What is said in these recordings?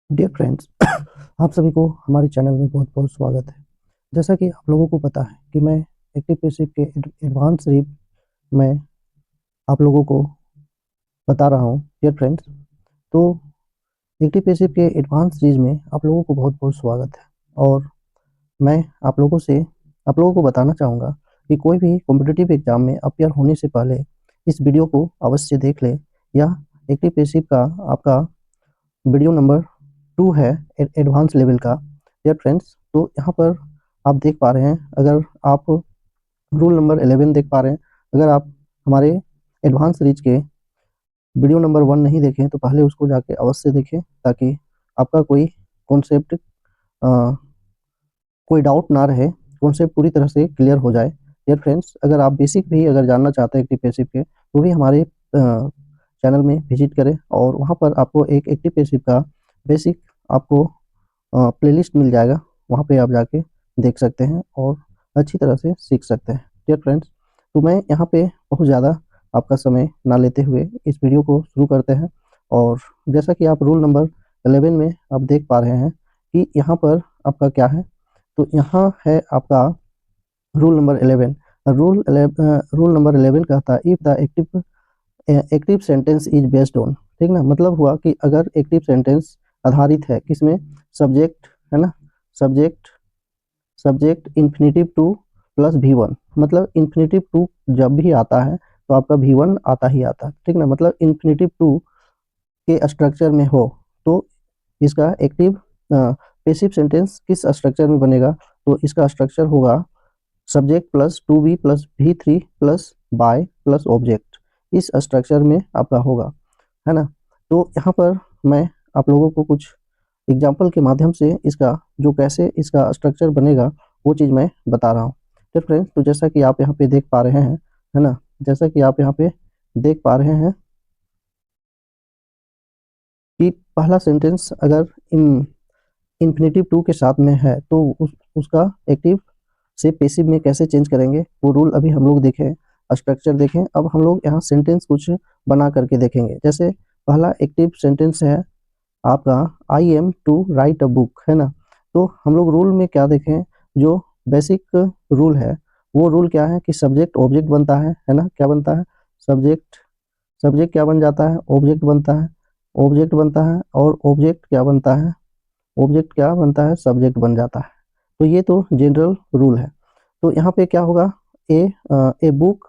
Dear friends आप सभी को हमारे चैनल में बहुत बहुत स्वागत है। जैसा कि आप लोगों को पता है कि मैं एक्टिव पैसिव के एडवांस सीरीज में आप लोगों को बता रहा हूं। डियर फ्रेंड्स, तो एक्टिव पैसिव के एडवांस सीरीज में आप लोगों को बहुत बहुत स्वागत है। और मैं आप लोगों को बताना चाहूँगा कि कोई भी कॉम्पिटिटिव एग्जाम में अपियर होने से पहले इस वीडियो को अवश्य देख ले। यह एक्टिव पैसिव का आपका वीडियो नंबर 2 है, एडवांस लेवल का। डियर फ्रेंड्स, तो यहाँ पर आप देख पा रहे हैं, अगर आप रूल नंबर 11 देख पा रहे हैं, अगर आप हमारे एडवांस सीरीज के वीडियो नंबर 1 नहीं देखें तो पहले उसको जाके अवश्य देखें, ताकि आपका कोई कॉन्सेप्ट कोई डाउट ना रहे, कॉन्सेप्ट पूरी तरह से क्लियर हो जाए। डियर फ्रेंड्स, अगर आप बेसिक भी अगर जानना चाहते हैं एक्टिव पैसिव के, तो भी हमारे चैनल में विजिट करें और वहाँ पर आपको एक एक्टिव पैसिव का बेसिक आपको प्लेलिस्ट मिल जाएगा। वहाँ पे आप जाके देख सकते हैं और अच्छी तरह से सीख सकते हैं। डियर फ्रेंड्स, तो मैं यहाँ पे बहुत ज़्यादा आपका समय ना लेते हुए इस वीडियो को शुरू करते हैं। और जैसा कि आप रूल नंबर 11 में आप देख पा रहे हैं कि यहाँ पर आपका क्या है, तो यहाँ है आपका रूल नंबर 11। रूल नंबर 11 कहता है, if the active sentence is based on, ठीक ना, मतलब हुआ कि अगर एक्टिव सेंटेंस आधारित है किसमें, सब्जेक्ट है ना, subject subject infinitive to plus V1, मतलब इन्फिनेटिव टू जब भी आता है तो आपका V1 आता ही आता है, ठीक ना, मतलब इन्फिनेटिव टू के स्ट्रक्चर में हो तो इसका एक्टिव पैसिव सेंटेंस किस स्ट्रक्चर में बनेगा, तो इसका स्ट्रक्चर होगा subject plus to be plus V3 plus by plus object. इस स्ट्रक्चर में आपका होगा, है ना। तो यहाँ पर मैं आप लोगों को कुछ एग्जाम्पल के माध्यम से इसका जो कैसे इसका स्ट्रक्चर बनेगा वो चीज़ मैं बता रहा हूँ। तो फ्रेंड्स, तो जैसा कि आप यहाँ पे देख पा रहे हैं, है ना, जैसा कि आप यहाँ पे देख पा रहे हैं कि पहला सेंटेंस अगर इन्फिनेटिव टू के साथ में है तो उसका एक्टिव से पैसिव में कैसे चेंज करेंगे वो रूल अभी हम लोग देखें, स्ट्रक्चर देखें। अब हम लोग यहाँ सेंटेंस कुछ बना करके देखेंगे। जैसे पहला एक्टिव सेंटेंस है आपका, I am to write a book, है ना। तो हम लोग रूल में क्या देखें, जो बेसिक रूल है वो रूल क्या है कि सब्जेक्ट ऑब्जेक्ट बनता है ना, क्या बनता है, सब्जेक्ट सब्जेक्ट क्या बन जाता है, ऑब्जेक्ट बनता है, ऑब्जेक्ट बनता है, और ऑब्जेक्ट क्या बनता है, ऑब्जेक्ट क्या बनता है, सब्जेक्ट बन जाता है। तो ये तो जनरल रूल है। तो यहाँ पे क्या होगा, ए ए बुक,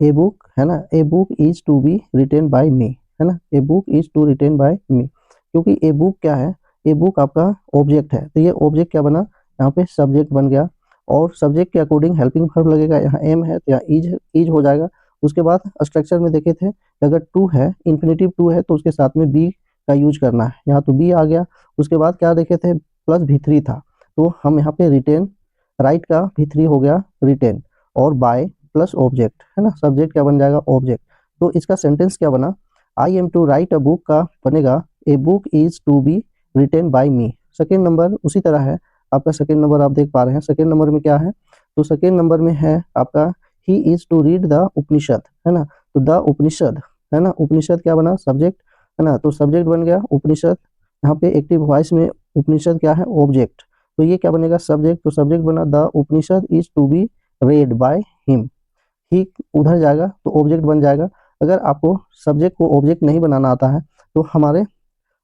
ए बुक है ना, a book is to be written by me, है ना, a book is to written by me, क्योंकि ए बुक क्या है, ए बुक आपका ऑब्जेक्ट है, तो ये ऑब्जेक्ट क्या बना, यहाँ पे सब्जेक्ट बन गया। और सब्जेक्ट के अकॉर्डिंग हेल्पिंग वर्ब लगेगा, यहाँ एम है तो यहाँ इज हो जाएगा। उसके बाद स्ट्रक्चर में देखे थे कि अगर टू है, इन्फिनेटिव टू है, तो उसके साथ में बी का यूज करना है, यहाँ तो बी आ गया। उसके बाद क्या देखे थे, प्लस V3 था, तो हम यहाँ पे रिटेन, राइट का V3 हो गया रिटेन, और बाय प्लस ऑब्जेक्ट, है ना, सब्जेक्ट क्या बन जाएगा, ऑब्जेक्ट। तो इसका सेंटेंस क्या बना, I am to write a book का बनेगा, a book is to be written by me. Second number उसी तरह है, आपका सेकेंड नंबर आप देख पा रहे हैं, सेकेंड नंबर में क्या है, तो सेकेंड नंबर में है आपका, he is to read the Upanishad, है ना, तो द उपनिषद, है ना, उपनिषद क्या बना, सब्जेक्ट, है ना, तो सब्जेक्ट बन गया उपनिषद। यहाँ पे एक्टिव वॉइस में उपनिषद क्या है, ऑब्जेक्ट, तो ये क्या बनेगा, सब्जेक्ट, तो सब्जेक्ट बना the Upanishad is to be read by him. He उधर जाएगा तो ऑब्जेक्ट बन जाएगा। अगर आपको सब्जेक्ट को ऑब्जेक्ट नहीं बनाना आता है तो हमारे,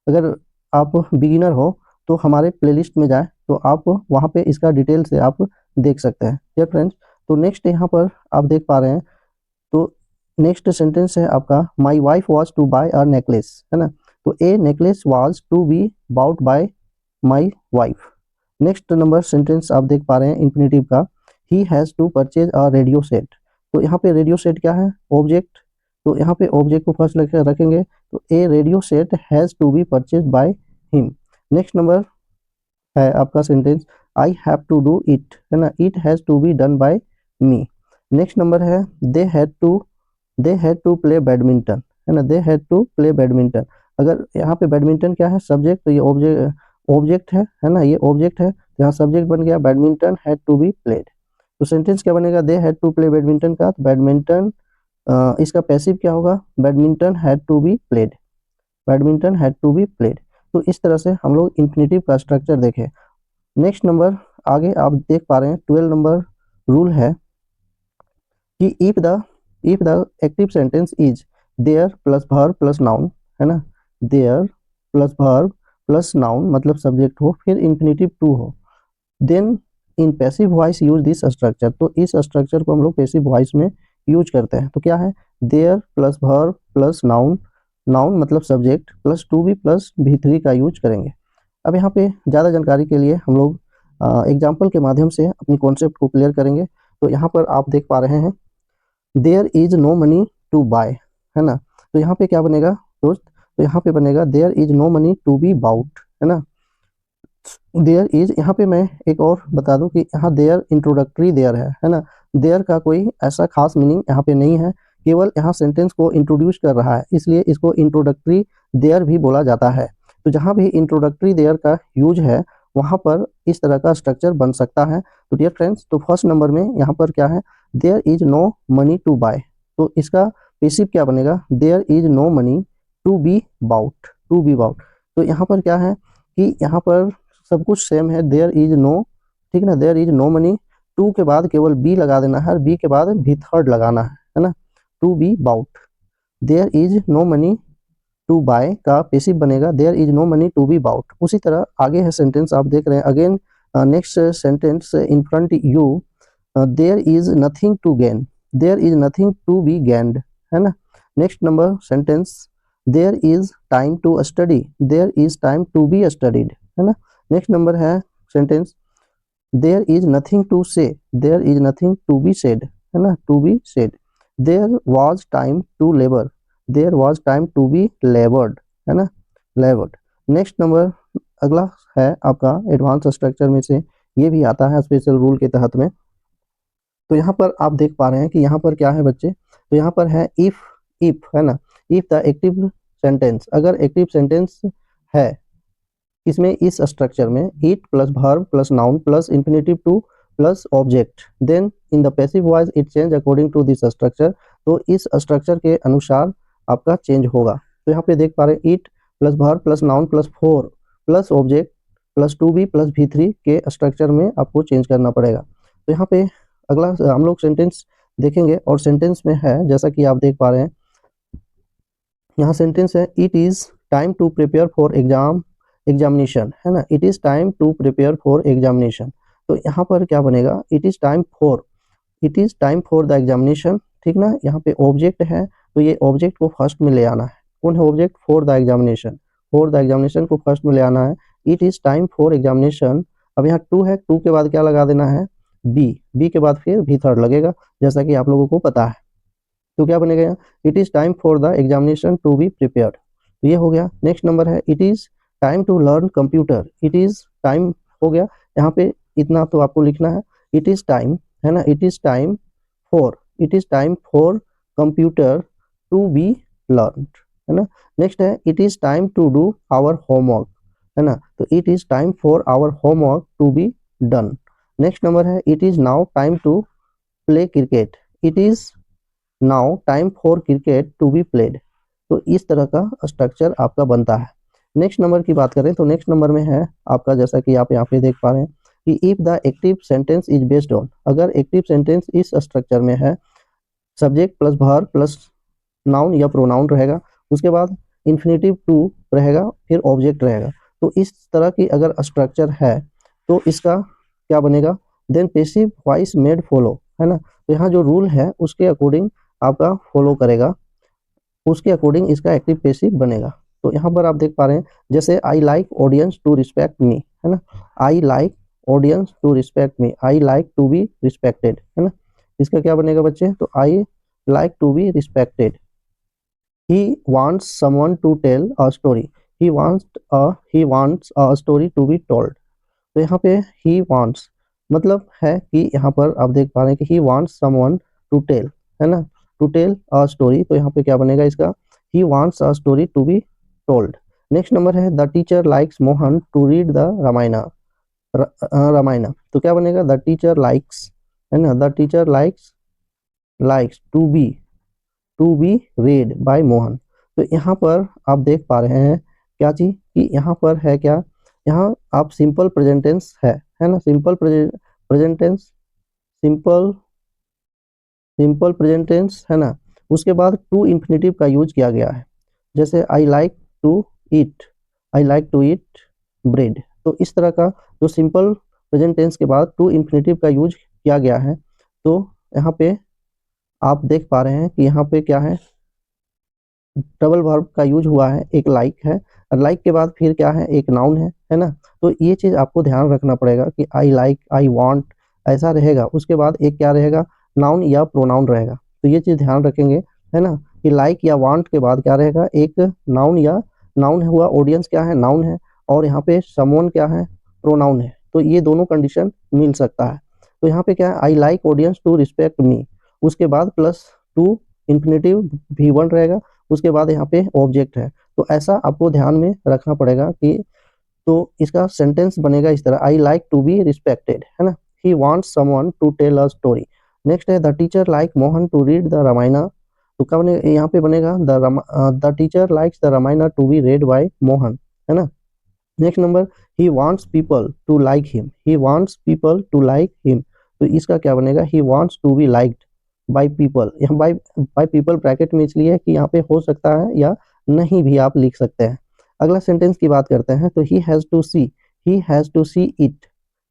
अगर आप बिगिनर हो तो हमारे प्लेलिस्ट में जाए तो आप वहाँ पे इसका डिटेल से आप देख सकते हैं। डियर फ्रेंड्स, तो नेक्स्ट यहाँ पर आप देख पा रहे हैं, तो नेक्स्ट सेंटेंस है आपका, my wife was to buy a necklace, है ना, तो a necklace was to be bought by my wife. Next number sentence आप देख पा रहे हैं इन्फिनेटिव का, he has to purchase a radio set, तो यहाँ पे रेडियो सेट क्या है, ऑब्जेक्ट, तो यहाँ पे ऑब्जेक्ट को फर्स्ट रखेंगे, तो a radio set has to be purchase by him. Next number है आपका sentence, I have to do it, है ना, it has to be done by me. Next number है, they had to play badminton, है ना, they had to play badminton. अगर यहाँ पे बैडमिंटन क्या है, सब्जेक्ट, तो ये ऑब्जेक्ट है ना, ये ऑब्जेक्ट है, तो यहाँ सब्जेक्ट बन गया, badminton had to be played. तो सेंटेंस क्या बनेगा, they had to play badminton का, तो बैडमिंटन इसका पैसिव क्या होगा, badminton had to be played, badminton had to be played. तो इस तरह से हम लोग इन्फिनेटिव का स्ट्रक्चर देखे। नेक्स्ट नंबर आगे आप देख पा रहे हैं 12 नंबर रूल है कि if the active sentence is there plus verb plus noun, है ना, there plus verb plus noun मतलब सब्जेक्ट हो, फिर इन्फिनेटिव टू हो, then in passive voice use this structure, तो इस स्ट्रक्चर को हम लोग पैसिव वॉइस में यूज करते हैं। तो क्या है, there plus verb plus noun, noun मतलब subject plus to be plus भी थ्री का यूज करेंगे। अब यहाँ पे ज़्यादा जानकारी के लिए हम लोग एग्जाम्पल के माध्यम से अपनी कॉन्सेप्ट को क्लियर करेंगे। तो यहाँ पर आप देख पा रहे हैं there is no money to buy, है ना, तो यहाँ पे क्या बनेगा दोस्त, तो यहाँ पे बनेगा there is no money to be bought, है ना। देयर इज, यहाँ पे मैं एक और बता दूं कि यहाँ देयर इंट्रोडक्टरी देयर है ना, देयर का कोई ऐसा खास मीनिंग यहाँ पे नहीं है, केवल यहाँ सेंटेंस को इंट्रोड्यूस कर रहा है, इसलिए इसको इंट्रोडक्टरी देयर भी बोला जाता है। तो जहाँ भी इंट्रोडक्टरी देयर का यूज है वहाँ पर इस तरह का स्ट्रक्चर बन सकता है। तो डियर फ्रेंड्स, तो फर्स्ट नंबर में यहाँ पर क्या है, there is no money to buy, तो इसका पेसिव क्या बनेगा, there is no money to be bought, to be bought. तो यहाँ पर क्या है कि यहाँ पर सब कुछ सेम है, देयर इज नो, ठीक ना, there is no money, to के बाद केवल बी लगा देना है और बी के बाद भी थर्ड लगाना है ना, to be bought. There is no money to buy का पेसिव बनेगा there is no money to be bought. उसी तरह आगे है सेंटेंस आप देख रहे हैं, again next sentence in front you, there is nothing to gain, there is nothing to be gained, है ना। Next number sentence, there is time to study, there is time to be studied, है ना। Next number है sentence, there is nothing to say, there is nothing to be said, है ना, to be said. There was time to labour, there was time to be laboured, है ना, लेबर्ड। Next number अगला है आपका एडवांस स्ट्रक्चर में से ये भी आता है स्पेशल रूल के तहत में। तो यहाँ पर आप देख पा रहे हैं कि यहाँ पर क्या है बच्चे, तो यहाँ पर है इफ, है ना, इफ द एक्टिव सेंटेंस, अगर एक्टिव सेंटेंस है इसमें इस स्ट्रक्चर में it plus verb plus noun plus infinitive to plus object, then in the passive voice it change according to this structure, तो इस स्ट्रक्चर के अनुसार आपका चेंज होगा। तो यहाँ पे देख पा रहे हैं it plus verb plus noun plus four plus object plus to be plus भी थ्री के स्ट्रक्चर में आपको चेंज करना पड़ेगा। तो यहाँ पे अगला हम लोग सेंटेंस देखेंगे और सेंटेंस में है जैसा कि आप देख पा रहे हैं, यहाँ सेंटेंस है it is time to prepare for examination, है ना, it is time to prepare for examination. तो यहाँ पर क्या बनेगा, it is time for the examination, ठीक ना। यहाँ पे ऑब्जेक्ट है तो ये ऑब्जेक्ट को फर्स्ट में ले आना है, कौन है object, for the examination, for the examination को फर्स्ट में ले आना है, it is time for examination. अब यहाँ टू है, टू के बाद क्या लगा देना है, बी के बाद फिर भी थर्ड लगेगा जैसा कि आप लोगों को पता है। तो क्या बनेगा यहाँ, it is time for the examination to be prepared, तो ये हो गया। नेक्स्ट नंबर है it is time to learn computer, it is time हो गया, यहाँ पे इतना तो आपको लिखना है, इट इज टाइम, है ना, it is time for computer to be learn, है ना। नेक्स्ट है it is time to do our homework, है ना, तो it is time for our homework to be done. Next number है it is now time to play cricket, it is now time for cricket to be played. तो इस तरह का structure आपका बनता है। नेक्स्ट नंबर की बात करें तो नेक्स्ट नंबर में है आपका, जैसा कि आप यहाँ पे देख पा रहे हैं कि if the active sentence is based on, अगर एक्टिव सेंटेंस इस स्ट्रक्चर में है, subject plus verb plus noun या प्रोनाउन रहेगा, उसके बाद इन्फिनेटिव टू रहेगा, फिर ऑब्जेक्ट रहेगा, तो इस तरह की अगर स्ट्रक्चर है तो इसका क्या बनेगा, then passive voice made follow, है ना। तो यहाँ जो रूल है उसके अकॉर्डिंग आपका फॉलो करेगा, उसके अकॉर्डिंग इसका एक्टिव पेसिव बनेगा। तो यहाँ पर आप देख पा रहे हैं जैसे I like audience to respect me, है ना, I like audience to respect me, I like to be respected, है ना, इसका क्या बनेगा बच्चे, तो I like to be respected. He wants someone to tell a story, he wants a story to be told. तो यहाँ पे ही वांट्स मतलब है कि यहाँ पर आप देख पा रहे हैं कि he wants someone to tell, है ना, टू टेल अ स्टोरी, तो यहाँ पे क्या बनेगा इसका, he wants a story to be told. Next number है the teacher likes Mohan to read the Ramayana, तो क्या बनेगा, द टीचर लाइक्स, है ना, the teacher likes to be read by Mohan. तो यहाँ पर आप देख पा रहे हैं क्या चीज, कि यहाँ पर है क्या, यहाँ आप सिंपल प्रेजेंट टेंस है ना, simple present tense, simple simple present tense है ना, उसके बाद टू इन्फिनेटिव का यूज किया गया है। जैसे I like to eat, I like to eat bread. तो इस तरह का जो सिंपल प्रेजेंट टेंस के बाद टू इन्फिनेटिव का यूज किया गया है। तो यहाँ पे आप देख पा रहे हैं कि यहाँ पे क्या है, डबल वर्ब का यूज हुआ है, एक लाइक है, और लाइक के बाद फिर क्या है, एक नाउन है ना। तो ये चीज आपको ध्यान रखना पड़ेगा कि आई लाइक, आई वांट ऐसा रहेगा, उसके बाद एक क्या रहेगा, नाउन या प्रोनाउन रहेगा। तो ये चीज ध्यान रखेंगे, है ना, कि लाइक या वांट के बाद क्या रहेगा, एक नाउन या नाउन हुआ, ऑडियंस क्या है, नाउन है, और यहाँ पे समवन क्या है, प्रोनाउन है। तो ये दोनों कंडीशन मिल सकता है। तो यहाँ पे क्या है, I like audience to respect me, उसके बाद प्लस टू इन्फिनेटिव V1 रहेगा, उसके बाद यहाँ पे ऑब्जेक्ट है। तो ऐसा आपको ध्यान में रखना पड़ेगा कि तो इसका सेंटेंस बनेगा इस तरह, I like to be respected, है ना, he wants someone to tell a story. Next है the teacher like Mohan to read the Ramayan. तो क्या बने, यहाँ पे बनेगा the teacher likes the Ramayan to be read by Mohan, है ना। Next number, he wants people to like him, he wants people to like him. तो इसका क्या बनेगा, he wants to be liked by people. यहाँ बाय पीपल ब्रैकेट में इसलिए है कि यहाँ पे हो सकता है या नहीं भी आप लिख सकते हैं। अगला सेंटेंस की बात करते हैं, तो he has to see, he has to see it,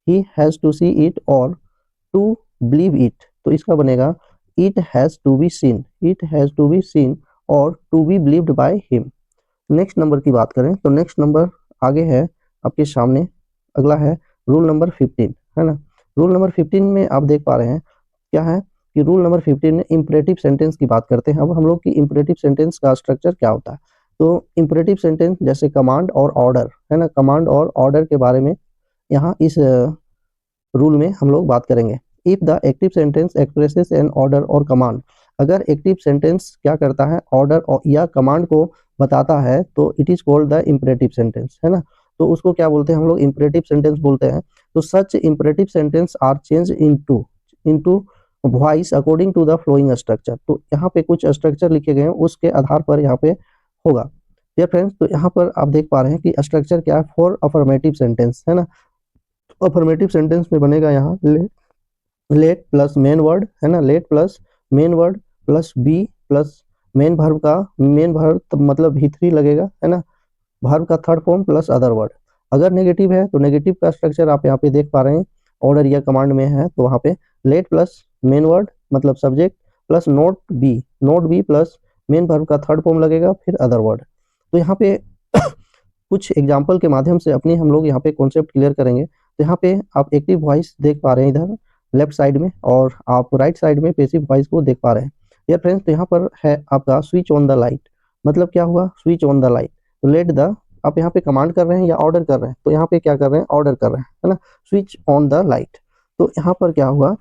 he has to see it और टू बिलीव इट। तो इसका बनेगा it has to be seen, it has to be seen और to be believed by him. Next number की बात करें तो next number आगे है आपके सामने, अगला है रूल नंबर 15, है ना। रूल नंबर 15 में आप देख पा रहे हैं क्या है कि रूल नंबर 15 में इंपरेटिव सेंटेंस की बात करते हैं। अब हम लोग की इंपरेटिव सेंटेंस का स्ट्रक्चर क्या होता है। तो इंपरेटिव सेंटेंस जैसे कमांड और ऑर्डर, है ना, कमांड और ऑर्डर के बारे में यहाँ इस रूल में हम लोग बात करेंगे। If the active sentence expresses an order और कमांड, अगर एक्टिव सेंटेंस क्या करता है, ऑर्डर या कमांड को बताता है, तो it is called the imperative sentence, है ना। तो उसको क्या बोलते हैं हम लोग, इंपरेटिव सेंटेंस बोलते हैं। तो such imperative sentence are change into into voice according to the flowing structure. तो यहाँ पे कुछ स्ट्रक्चर लिखे गए हैं, उसके आधार पर यहाँ पे होगा। डियर फ्रेंड्स, तो यहाँ पर आप देख पा रहे हैं कि स्ट्रक्चर क्या है, फॉर अफर्मेटिव सेंटेंस, है ना। अफर्मेटिव सेंटेंस में बनेगा यहाँ लेट प्लस मेन वर्ड, है ना, let plus main word plus be plus main verb का मेन वर्ब मतलब V3 लगेगा, है ना, वर्ब का third form plus other word. अगर नेगेटिव है तो नेगेटिव का स्ट्रक्चर आप यहाँ पे देख पा रहे हैं, ऑर्डर या कमांड में है, तो वहाँ पे लेट प्लस मेन वर्ड मतलब subject plus not be plus main verb का थर्ड फॉर्म लगेगा, फिर अदर वर्ड। तो यहाँ पे कुछ एग्जाम्पल के माध्यम से अपनी हम लोग यहाँ पे कॉन्सेप्ट क्लियर करेंगे। तो यहाँ पे आप एक्टिव वॉइस देख पा रहे हैं इधर लेफ्ट साइड में, और आप राइट साइड में पैसिव वॉइस को देख पा रहे हैं। ये फ्रेंड्स, तो यहाँ पर है आपका स्विच ऑन द लाइट, मतलब क्या हुआ, स्विच ऑन द लाइट। तो लेट द, आप यहाँ पे कमांड कर रहे हैं या ऑर्डर कर रहे हैं, तो यहाँ पे क्या कर रहे हैं, ऑर्डर कर रहे हैं, है ना, स्विच ऑन द लाइट। तो यहाँ पर क्या हुआ,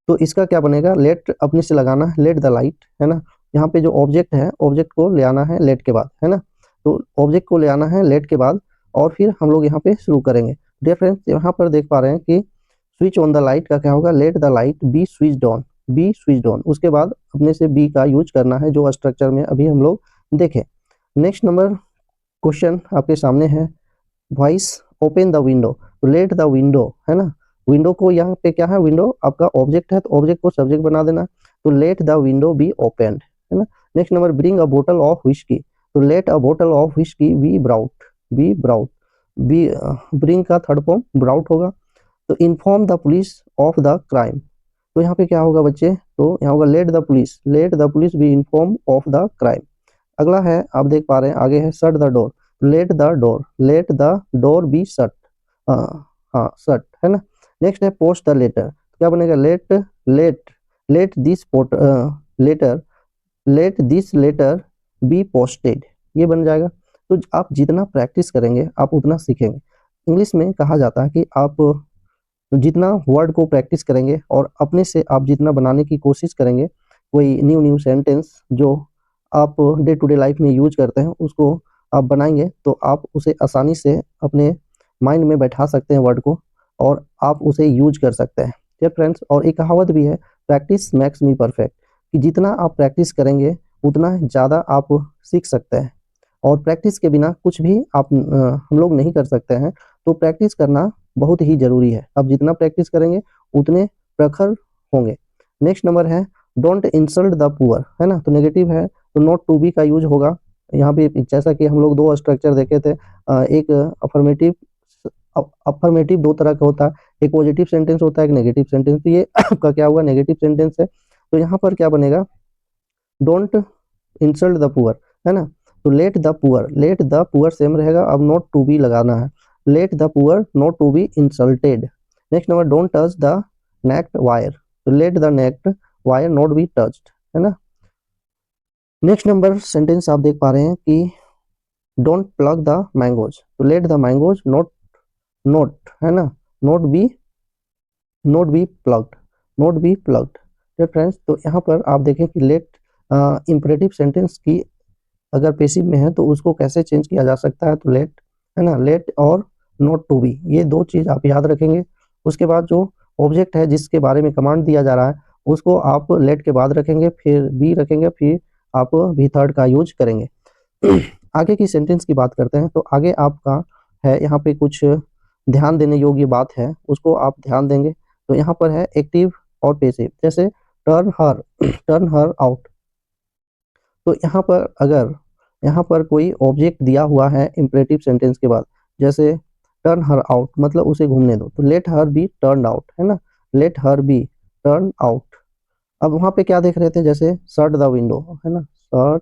तो इसका क्या बनेगा, लेट अपने से लगाना है, लेट द लाइट, है ना। यहाँ पे जो ऑब्जेक्ट है, ऑब्जेक्ट को ले आना है लेट के बाद, है ना। तो ऑब्जेक्ट को ले आना है लेट के बाद, और फिर हम लोग यहाँ पे शुरू करेंगे। डियर फ्रेंड्स, यहाँ पर देख पा रहे हैं कि स्विच ऑन द लाइट का क्या होगा, let the light B switched on, B switched on. उसके बाद अपने से बी का यूज करना है, जो स्ट्रक्चर में अभी हम लोग देखें। नेक्स्ट नंबर क्वेश्चन आपके सामने है, वॉइस ओपन द विंडो। तो लेट द विंडो, है ना, विंडो को यहाँ पे क्या है, विंडो आपका ऑब्जेक्ट है, तो ऑब्जेक्ट को सब्जेक्ट बना देना। तो let the window be open, है ना। नेक्स्ट नंबर, ब्रिंग अ बोतल ऑफ व्हिस्की। तो लेट अ बोतल of whisky be brought, be brought, be bring का थर्ड फॉर्म ब्राउट होगा। तो inform the police of the crime. तो यहाँ पे क्या होगा बच्चे, तो यहाँ होगा let the police be inform of the crime. अगला है, आप देख पा रहे हैं आगे है shut the door, let the door be shut, हाँ शट, है ना। नेक्स्ट है पोस्ट द लेटर, क्या बनेगा, let let this letter let this letter be posted, ये बन जाएगा। तो आप जितना प्रैक्टिस करेंगे आप उतना सीखेंगे। इंग्लिश में कहा जाता है कि आप जितना वर्ड को प्रैक्टिस करेंगे और अपने से आप जितना बनाने की कोशिश करेंगे, कोई न्यू सेंटेंस जो आप डे टू डे लाइफ में यूज करते हैं, उसको आप बनाएंगे, तो आप उसे आसानी से अपने माइंड में बैठा सकते हैं वर्ड को, और आप उसे यूज कर सकते हैं। ठीक फ्रेंड्स, और एक कहावत भी है, प्रैक्टिस मैक्स मी परफेक्ट, कि जितना आप प्रैक्टिस करेंगे उतना ज़्यादा आप सीख सकते हैं। और प्रैक्टिस के बिना कुछ भी आप हम लोग नहीं कर सकते हैं, तो प्रैक्टिस करना बहुत ही जरूरी है। अब जितना प्रैक्टिस करेंगे उतने प्रखर होंगे। नेक्स्ट नंबर है डोंट इंसल्ट द पुअर, है ना, तो नेगेटिव है तो नॉट टू बी का यूज होगा यहाँ पे। जैसा कि हम लोग दो स्ट्रक्चर देखे थे, एक अफर्मेटिव, अफर्मेटिव दो तरह का होता है, एक पॉजिटिव सेंटेंस होता है, एक नेगेटिव सेंटेंस। तो ये आपका क्या हुआ, नेगेटिव सेंटेंस है, तो यहाँ पर क्या बनेगा, डोंट इंसल्ट द पुअर, है ना, तो लेट द पुअर सेम रहेगा, अब नॉट टू बी लगाना है, let the poor not to be insulted. Next number don't touch the naked wire, तो let the naked wire not be touched, है ना। नेक्स्ट नंबर सेंटेंस आप देख पा रहे हैं कि डोंट प्लग द मैंगोज, तो let the mangoes not, not, है ना, not be, not be plucked, not be plucked. तो फ्रेंड्स, तो यहाँ पर आप देखें कि लेट इंपरेटिव सेंटेंस की अगर पेसिव में है तो उसको कैसे चेंज किया जा सकता है, तो लेट, है ना, लेट और नोट टू बी, ये दो चीज आप याद रखेंगे। उसके बाद जो ऑब्जेक्ट है जिसके बारे में कमांड दिया जा रहा है उसको आप लेट के बाद रखेंगे, फिर बी रखेंगे, फिर आप भी थर्ड का यूज करेंगे। आगे की सेंटेंस की बात करते हैं, तो आगे आपका है यहाँ पे कुछ ध्यान देने योग्य बात है, उसको आप ध्यान देंगे। तो यहाँ पर है एक्टिव और पेसिव, जैसे turn her, turn her out, तो यहाँ पर अगर यहाँ पर कोई ऑब्जेक्ट दिया हुआ है इंपरेटिव सेंटेंस के बाद, जैसे टर्न हर आउट मतलब उसे घूमने दो, तो let her be turn out, है ना, late her be turn out. अब वहां पे क्या देख रहे थे, जैसे शट द विंडो, है ना, shut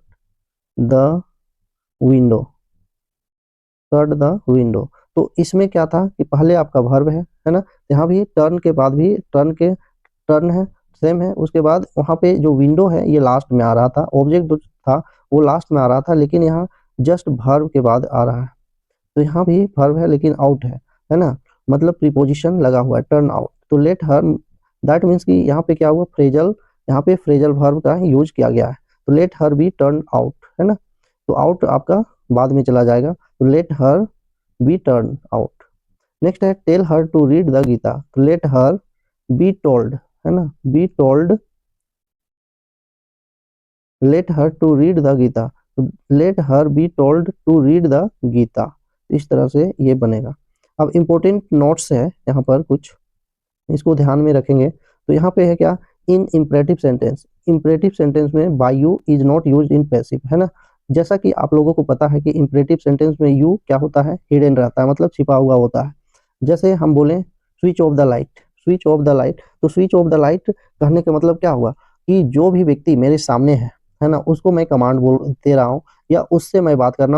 the window, shut the window, तो इसमें क्या था कि पहले आपका वर्ब है ना, यहाँ भी टर्न के बाद भी टर्न के टर्न है, सेम है, उसके बाद वहाँ पे जो विंडो है ये लास्ट में आ रहा था, ऑब्जेक्ट जो था वो लास्ट में आ रहा था, लेकिन यहाँ जस्ट वर्ब के बाद आ रहा है, तो यहाँ भी वर्ब है लेकिन आउट है ना, मतलब प्रीपोजिशन लगा हुआ है टर्न आउट, तो लेट हर, दैट मीन्स कि यहाँ पे क्या हुआ, फ्रेजल, यहाँ पे फ्रेजल वर्ब का यूज किया गया है, तो let her be turn out, है ना, तो आउट आपका बाद में चला जाएगा, तो let her be turn out. Next है tell her to read the Gita, तो लेट हर बी टोल्ड, है ना, be told, let her to read the Gita, तो let her be told to read the Gita, इस तरह से ये बनेगा। अब इम्पोर्टेंट नोट्स है यहाँ पर कुछ, इसको ध्यान में रखेंगे, तो यहाँ पे है क्या, in imperative sentence, imperative sentence में by you is not used in passive, है ना, जैसा कि आप लोगों को पता है कि इम्परेटिव सेंटेंस में यू क्या होता है, हिडन रहता है, मतलब छिपा हुआ होता है। जैसे हम बोलें switch off the light, switch off the light, तो स्विच ऑफ द लाइट कहने का मतलब क्या हुआ कि जो भी व्यक्ति मेरे सामने है ना, उसको मैं कमांड बोल दे रहा हूँ या उससे मैं बात कर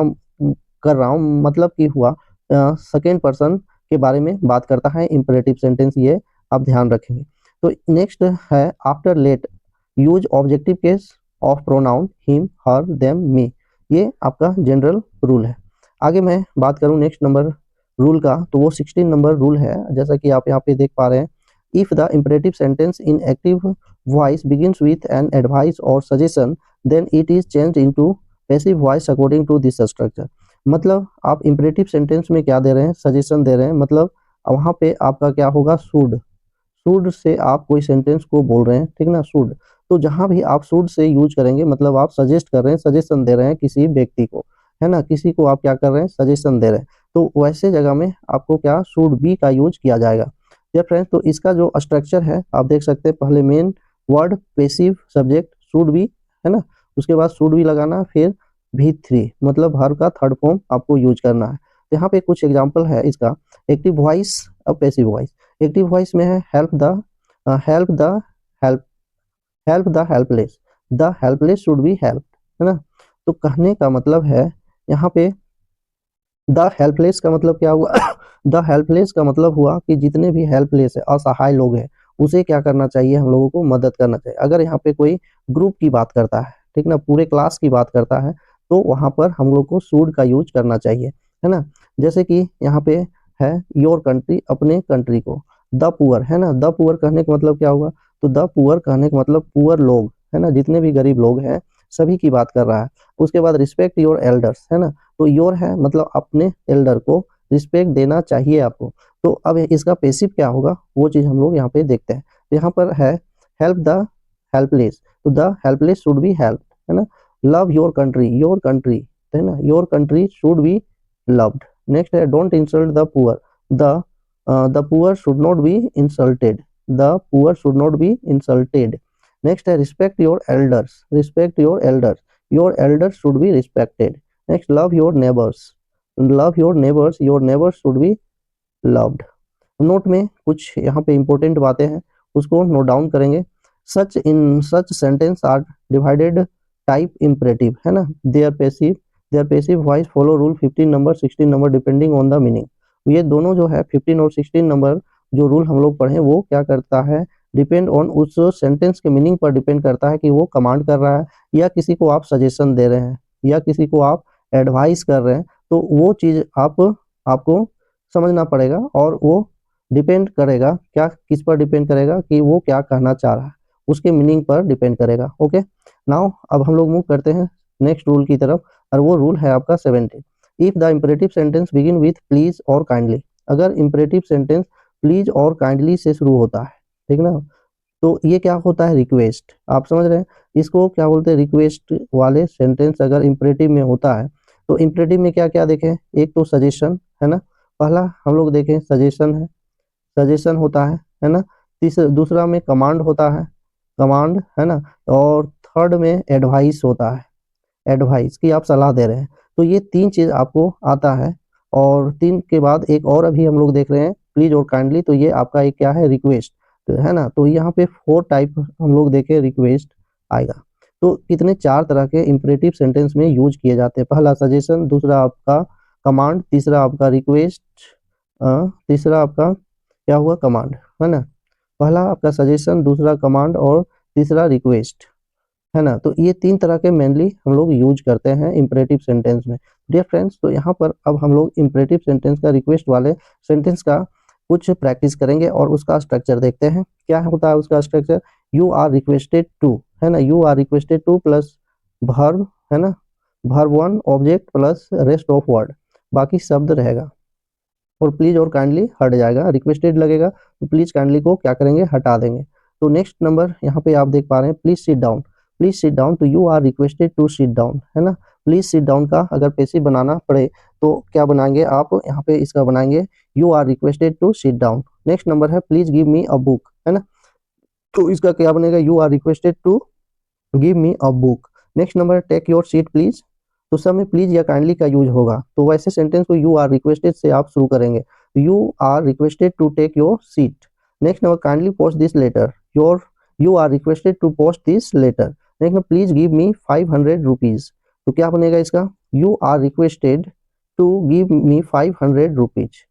रहा हूँ, मतलब कि हुआ सेकेंड पर्सन के बारे में बात करता है इंपरेटिव सेंटेंस, ये आप ध्यान रखेंगे। तो नेक्स्ट है after let use objective case of pronoun him her them me, ये आपका जनरल रूल है। आगे मैं बात करूं नेक्स्ट नंबर रूल का, तो वो 16 नंबर रूल है, जैसा कि आप यहाँ पे देख पा रहे हैं, if the imperative sentence in active voice begins with an advice और suggestion then it is change into passive voice according to this structure. मतलब आप इंपरेटिव सेंटेंस में क्या दे रहे हैं, सजेशन दे रहे हैं, मतलब वहां पे आपका क्या होगा, शुड, शुड से आप कोई सेंटेंस को बोल रहे हैं, ठीक ना, शुड, तो जहां भी आप शुड से यूज करेंगे मतलब आप सजेस्ट कर रहे हैं, सजेशन दे रहे हैं किसी व्यक्ति को, है ना, किसी को आप क्या कर रहे हैं, सजेशन दे रहे हैं, तो वैसे जगह में आपको क्या शुड बी का यूज किया जाएगा। या फ्रेंड्स, तो इसका जो स्ट्रक्चर है आप देख सकते हैं, पहले main word passive subject should be, है ना, उसके बाद शुड बी लगाना, फिर भी थ्री मतलब वर्ब का थर्ड फॉर्म आपको यूज करना है। तो यहाँ पे कुछ एग्जांपल है इसका, एक्टिव वॉइस और पैसिव वॉइस। एक्टिव वॉइस में है help the, help the, help, help the helpless, the helpless should be help, है ना, तो कहने का मतलब है यहाँ पे द हेल्पलेस का मतलब क्या हुआ, द हेल्पलेस का मतलब हुआ कि जितने भी हेल्पलेस है, असहाय लोग हैं, उसे क्या करना चाहिए, हम लोगों को मदद करना चाहिए। अगर यहाँ पे कोई ग्रुप की बात करता है, ठीक ना, पूरे क्लास की बात करता है, तो वहां पर हम लोग को शुड का यूज करना चाहिए, है ना। जैसे कि यहाँ पे है योर कंट्री, अपने कंट्री को, द पुअर, है ना, द पुअर कहने का मतलब क्या हुआ, तो द पुअर कहने का मतलब पुअर लोग, है ना, जितने भी गरीब लोग हैं सभी की बात कर रहा है। उसके बाद रिस्पेक्ट योर एल्डर्स, है ना, तो योर है मतलब अपने एल्डर को रिस्पेक्ट देना चाहिए आपको। तो अब इसका पैसिव क्या होगा वो चीज हम लोग यहाँ पे देखते हैं। तो यहाँ पर है हेल्प द हेल्पलेस, तो the helpless should be help, है ना, love your country, your country है ना, your country should be loved. Next है don't insult the poor, the poor should not be insulted, the poor should not be insulted. Next है respect your elders, respect your elders should be respected. Next love your neighbours, love your neighbours should be loved. Note में कुछ यहाँ पे important बातें हैं, उसको note down करेंगे। Such sentence are divided type imperative, है ना, their passive voice follow rule 15 number 16 number depending on the meaning. ये दोनों जो है 15 और 16 नंबर जो रूल हम लोग पढ़े वो क्या करता है, डिपेंड ऑन उस सेंटेंस के मीनिंग पर डिपेंड करता है कि वो कमांड कर रहा है या किसी को आप सजेशन दे रहे हैं या किसी को आप एडवाइस कर रहे हैं। तो वो चीज आपको समझना पड़ेगा और वो डिपेंड करेगा क्या, किस पर डिपेंड करेगा कि वो क्या कहना चाह रहा है, उसके मीनिंग पर डिपेंड करेगा। ओके, नाउ अब हम लोग मूव करते हैं नेक्स्ट रूल की तरफ, और वो रूल है आपका 17। If the imperative sentence begin with please और काइंडली, अगर इंपरेटिव सेंटेंस प्लीज और काइंडली से शुरू होता है, ठीक ना, तो ये क्या होता है, रिक्वेस्ट। आप समझ रहे हैं इसको क्या बोलते हैं, रिक्वेस्ट वाले सेंटेंस अगर इंपरेटिव में होता है तो इंपरेटिव में क्या क्या देखें, एक तो सजेशन है ना, पहला हम लोग देखें सजेशन है, सजेशन होता है ना, तीसरा दूसरा में कमांड होता है, कमांड है ना, और थर्ड में एडवाइस होता है, एडवाइस की आप सलाह दे रहे हैं। तो ये तीन चीज आपको आता है, और तीन के बाद एक और अभी हम लोग देख रहे हैं प्लीज और काइंडली, तो ये आपका एक क्या है, रिक्वेस्ट, तो है ना। तो यहाँ पे 4 टाइप हम लोग देखे रिक्वेस्ट आएगा। तो कितने 4 तरह के इंपरेटिव सेंटेंस में यूज किए जाते हैं, पहला सजेशन, दूसरा आपका कमांड, तीसरा आपका रिक्वेस्ट, तीसरा आपका क्या हुआ, कमांड, है ना। पहला आपका सजेशन, दूसरा कमांड और तीसरा रिक्वेस्ट, है ना। तो ये 3 तरह के मेनली हम लोग यूज करते हैं इंपरेटिव सेंटेंस में। डियर फ्रेंड्स, तो यहाँ पर अब हम लोग इंपरेटिव सेंटेंस का, रिक्वेस्ट वाले सेंटेंस का कुछ प्रैक्टिस करेंगे और उसका स्ट्रक्चर देखते हैं क्या होता है उसका structure. You are requested to, है ना, you are requested to plus verb, है ना, verb 1 object plus rest of word, बाकी शब्द रहेगा, और प्लीज और काइंडली हट जाएगा, रिक्वेस्टेड लगेगा तो प्लीज काइंडली को क्या करेंगे, हटा देंगे। तो नेक्स्ट नंबर यहाँ पे आप देख पा रहे हैं please sit down, please sit down, तो you are requested to sit down, है ना। प्लीज सिट डाउन का अगर पैसिव बनाना पड़े तो क्या बनाएंगे आप, यहाँ पे इसका बनाएंगे you are requested to sit down. Next number है please give me a book, है ना, तो इसका क्या बनेगा, you are requested to give me a book. Next number take your seat please, तो सब में प्लीज या काइंडली का यूज होगा, तो वैसे सेंटेंस को यू आर रिक्वेस्टेड से आप शुरू करेंगे, you are requested to take your seat. Next number kindly post this letter, your you are requested to post this letter. Next number please give me 500 rupees, तो क्या बनेगा इसका, you are requested to give me 500 rupees.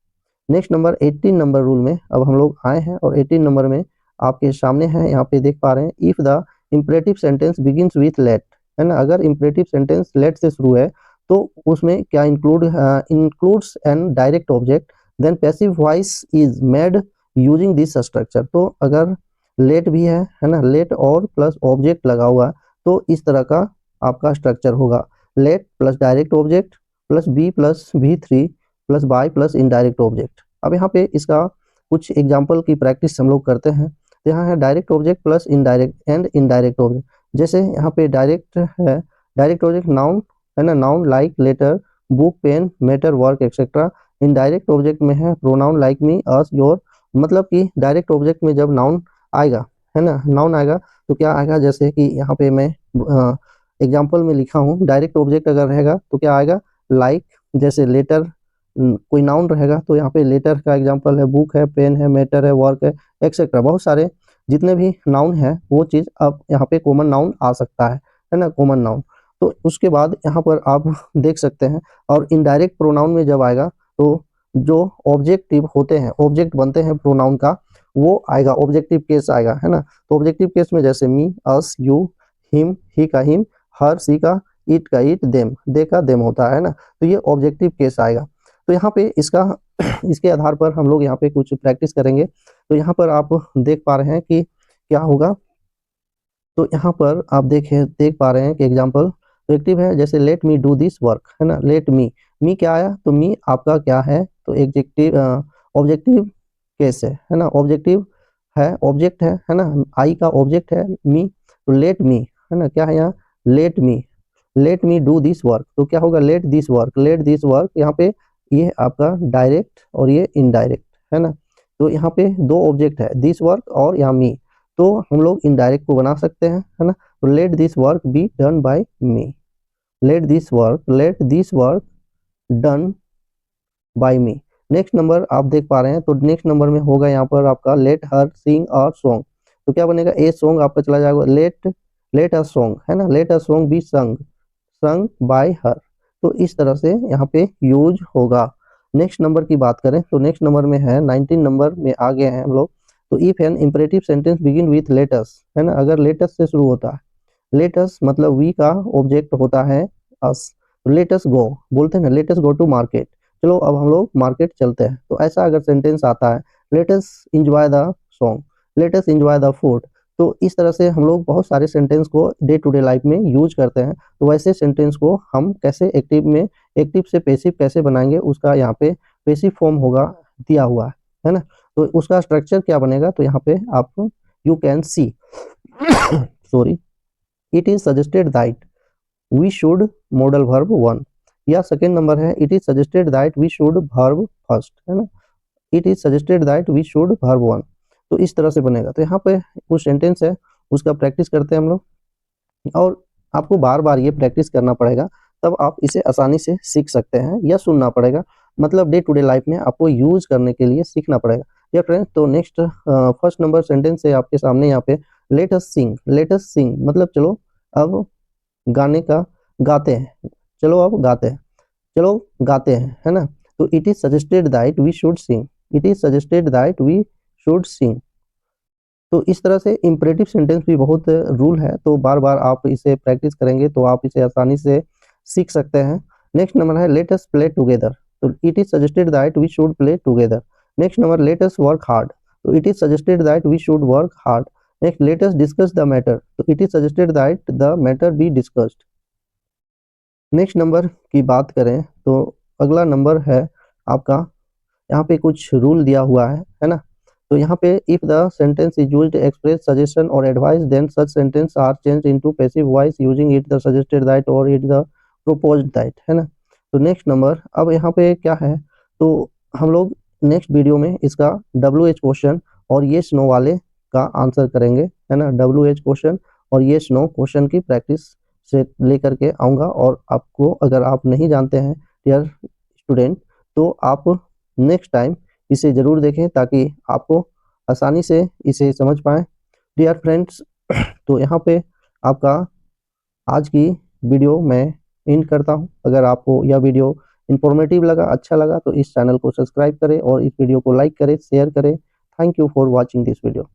Next number 18 number rule में अब हम लोग आए हैं, और 18 नंबर में आपके सामने है, यहाँ पे देख पा रहे हैं, if the imperative sentence begins with let, है ना, अगर इंपरेटिव सेंटेंस लेट से शुरू है तो उसमें क्या includes an direct object, then passive voice is made using this structure. तो अगर लेट भी है ना, लेट और प्लस ऑब्जेक्ट लगा हुआ है, तो इस तरह का आपका स्ट्रक्चर होगा, let plus direct object plus be plus V3 plus by plus indirect object. अब यहाँ पे इसका कुछ एग्जाम्पल की प्रैक्टिस हम लोग करते हैं। तो यहाँ है direct object plus indirect and indirect object, जैसे यहाँ पे डायरेक्ट है, डायरेक्ट ऑब्जेक्ट नाउन, है ना, noun like letter book pen matter work etcetera. Indirect object में है pronoun like me us your, मतलब कि डायरेक्ट ऑब्जेक्ट में जब नाउन आएगा, है ना, नाउन आएगा तो क्या आएगा, जैसे कि यहाँ पे मैं एग्जाम्पल में लिखा हूँ, डायरेक्ट ऑब्जेक्ट अगर रहेगा तो क्या आएगा, लाइक, जैसे लेटर, कोई नाउन रहेगा तो यहाँ पे लेटर का एग्जांपल है, बुक है, पेन है, मैटर है, वर्क है, एक्सेट्रा, बहुत सारे जितने भी नाउन है वो चीज अब यहाँ पे कॉमन नाउन आ सकता है ना, कॉमन नाउन। तो उसके बाद यहाँ पर आप देख सकते हैं, और इनडायरेक्ट प्रोनाउन में जब आएगा तो जो ऑब्जेक्टिव होते हैं, ऑब्जेक्ट बनते हैं प्रोनाउन का, वो आएगा, ऑब्जेक्टिव केस आएगा, है ना। तो ऑब्जेक्टिव केस में जैसे मी, अस, यू, हिम, ही का हिम, हर, सी का इट का इट, देम, दे का देम होता है ना, तो ये ऑब्जेक्टिव केस आएगा। तो यहाँ पे इसका इसके आधार पर हम लोग यहाँ पे कुछ प्रैक्टिस करेंगे। तो यहाँ पर आप देख पा रहे हैं कि क्या होगा, तो यहाँ पर आप देख पा रहे हैं कि एग्जाम्पल तो एक्टिव है, जैसे let me do this work, है ना, लेट मी क्या आया, तो मी आपका क्या है, तो एग्जेक्टिव ऑब्जेक्टिव केस है ना, ऑब्जेक्टिव है, ऑब्जेक्ट है ना, आई का ऑब्जेक्ट है मी, तो लेट मी, है ना, क्या है यहाँ, let me, let me do this work, तो क्या होगा, let this work, let this work, यहाँ पे ये आपका डायरेक्ट और ये इनडायरेक्ट है ना। तो यहाँ पे दो ऑब्जेक्ट है, दिस वर्क और यहाँ मी, तो हम लोग इनडायरेक्ट को बना सकते हैं, है ना। तो let this work B done by me, let this work done by me. Next number आप देख पा रहे हैं, तो नेक्स्ट नंबर में होगा यहाँ पर आपका let her Singh a song, तो क्या बनेगा, ए सॉन्ग आपका चला जाएगा, लेट अ सॉन्ग है ना, let a song be sung by her. तो इस तरह से यहाँ पे यूज होगा। नेक्स्ट नंबर की बात करें तो नेक्स्ट नंबर में है 19 नंबर में आ गए हैं हम लोग। तो if an imperative sentence begin with let's, है ना, अगर लेटस से शुरू होता है, लेटस मतलब वी का ऑब्जेक्ट होता है अस, लेटस गो बोलते हैं ना, लेटस गो टू मार्केट, चलो अब हम लोग मार्केट चलते हैं। तो ऐसा अगर सेंटेंस आता है, let's enjoy the song, let's enjoy the food, तो इस तरह से हम लोग बहुत सारे सेंटेंस को डे टू डे लाइफ में यूज करते हैं। तो वैसे सेंटेंस को हम कैसे एक्टिव से पैसिव कैसे बनाएंगे, उसका यहाँ पे पैसिव फॉर्म होगा, दिया हुआ है ना। तो उसका स्ट्रक्चर क्या बनेगा, तो यहाँ पे आप you can see sorry, it is suggested that we should model verb 1, या सेकेंड नंबर है it is suggested that we should verb first, है ना, it is suggested that we should verb 1। तो इस तरह से बनेगा। तो यहाँ पे कुछ सेंटेंस है, उसका प्रैक्टिस करते हैं हम लोग, और आपको बार बार ये प्रैक्टिस करना पड़ेगा, तब आप इसे आसानी से सीख सकते हैं, या सुनना पड़ेगा, मतलब डे टू डे लाइफ में आपको यूज करने के लिए सीखना पड़ेगा। या फ्रेंड्स, तो नेक्स्ट फर्स्ट नंबर सेंटेंस है आपके सामने यहाँ पे, लेट अस सिंग मतलब चलो अब गाने का गाते हैं, चलो अब गाते हैं, चलो गाते हैं, है ना। तो it is suggested that we should sing, it is suggested that we should sing. तो इस तरह से इंपरेटिव सेंटेंस भी बहुत रूल है, तो बार बार आप इसे प्रैक्टिस करेंगे तो आप इसे आसानी से सीख सकते हैं। नेक्स्ट नंबर है लेट अस प्ले टुगेदर, तो it is suggested that we should play together. Next number let us work hard, तो it is suggested that we should work hard. Next let us discuss the matter, तो it is suggested that the matter be discussed. Next number की बात करें तो अगला number है आपका, यहाँ पे कुछ रूल दिया हुआ है ना। तो यहाँ पे if the sentence is used express suggestion और advice then such sentence are change into passive voice using it the suggested that और इट द प्रोपोज्ड दैट, है ना। तो नेक्स्ट नंबर अब यहाँ पे क्या है, तो हम लोग नेक्स्ट वीडियो में इसका WH क्वेश्चन और येस नो वाले का आंसर करेंगे, है ना। WH क्वेश्चन और येस नो क्वेश्चन की प्रैक्टिस से लेकर के आऊँगा, और आपको अगर आप नहीं जानते हैं डियर स्टूडेंट, तो आप नेक्स्ट टाइम इसे ज़रूर देखें ताकि आपको आसानी से इसे समझ पाएँ डियर फ्रेंड्स। तो यहाँ पे आपका आज की वीडियो मैं एंड करता हूँ। अगर आपको यह वीडियो इंफॉर्मेटिव लगा, अच्छा लगा, तो इस चैनल को सब्सक्राइब करें और इस वीडियो को लाइक करें, शेयर करें। Thank you for watching this video.